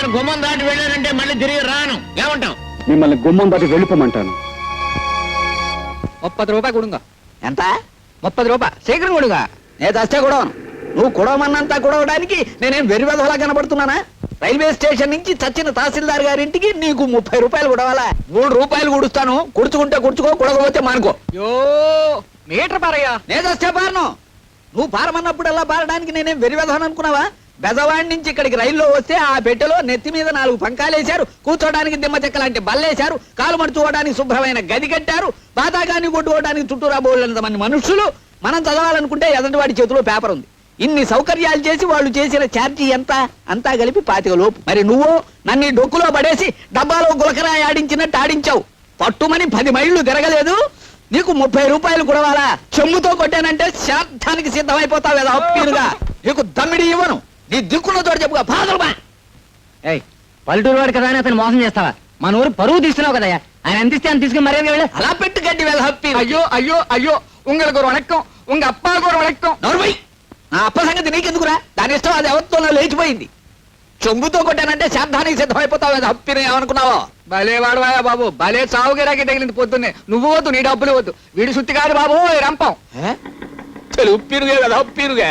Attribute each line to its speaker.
Speaker 1: నేను గుమ్మం దాటి వెళ్ళానంటే మళ్ళీ తిరిగి రాను. ఏమంటావు?
Speaker 2: మిమ్మల్ని గుమ్మం దాటి వెళ్ళిపోమంటాను.
Speaker 3: 30 రూపాయలు కొడుగా.
Speaker 4: ఎంత?
Speaker 3: 30 రూపాయలు శీఘ్రం కొడుగా.
Speaker 4: నేను చస్తే కూడవను. నువ్వు కుడవమన్నంతా కుడవడానికి నేనేం వెరివెదలా కనబడుతున్నానా? రైల్వే స్టేషన్ నుంచి చచ్చిన తహసీల్దార్ గారింటికి నీకు 30 రూపాయలు కుడవాలా? 3 రూపాయలు కుడుస్తాను. కుడుచుకుంటే కుడుచుకో, కుడకపోతే మానుకో.
Speaker 3: యో మీటర్ పారయ్యా.
Speaker 4: నేను చస్తే పారను. నువ్వు పారమన్నప్పుడల్లా పారడానికి నేనేం వెరివెదను అనుకున్నావా? బెజవాడి నుంచి ఇక్కడికి రైల్లో వస్తే ఆ పెట్టెలో నెత్తి మీద 4 పంకాలేశారు, కూర్చోడానికి దిమ్మ చెక్క లాంటి బల్లేశారు, కాలు మడుచుకోవడానికి శుభ్రమైన గది కట్టారు, బాతాగాన్ని కొట్టుకోవడానికి చుట్టూరా బోళ్ళంత మంది మనుషులు. మనం చదవాలనుకుంటే ఎదంటి వాడి చేతిలో పేపర్ ఉంది. ఇన్ని సౌకర్యాలు చేసి వాళ్ళు చేసిన ఛార్జీ ఎంత? అంతా కలిపి 25 లోపు. మరి నువ్వు నన్ను డొక్కులో పడేసి డబ్బాలో గులకరాయి ఆడించినట్టు ఆడించావు. పట్టుమని 10 మైళ్ళు తిరగలేదు. నీకు 30 రూపాయలు కుడవాలా? చెమ్ముతో కొట్టానంటే శార్థానికి సిద్ధమైపోతావు కదా అప్పీరుగా. నీకు దమ్మిడి ఇవ్వను. నీ దిక్కున్న తోడు చెప్పుగా పాదలుమా.
Speaker 3: పల్లెటూరు వాడు కదా అని అతను మోసం చేస్తావా? మన ఊరు పరువు తీస్తున్నావు కదయ్యా. ఆయన ఎంత ఇస్తే అంత తీసుకుని మర్యాద వెళ్ళి
Speaker 4: అలా పెట్టి గడ్డి వెళ్ళ హప్పి.
Speaker 3: అయ్యో అయ్యో అయ్యో உங்களுக்கு ஒரு வணக்கம், உங்க அப்பாவுக்கு ஒரு வணக்கம்.
Speaker 4: నోర్మై, నా అప్ప సంగతి నీకెందుకురా? దాని ఇష్టం అది ఎవరితోనో లేచిపోయింది. చెంబుతో కొట్టానంటే శార్థానికి సిద్ధమైపోతావు కదా హప్పిని. ఏమనుకున్నావో?
Speaker 3: భలే వాడవాయా బాబు, భలే చావుగిరాకి తగిలింది పొద్దున్నే. నువ్వు వద్దు, నీ డబ్బులు వద్దు. వీడి సుత్తి కాదు బాబు రంపం.
Speaker 4: తెలుగు పిరుగే కదా హప్పిరుగా.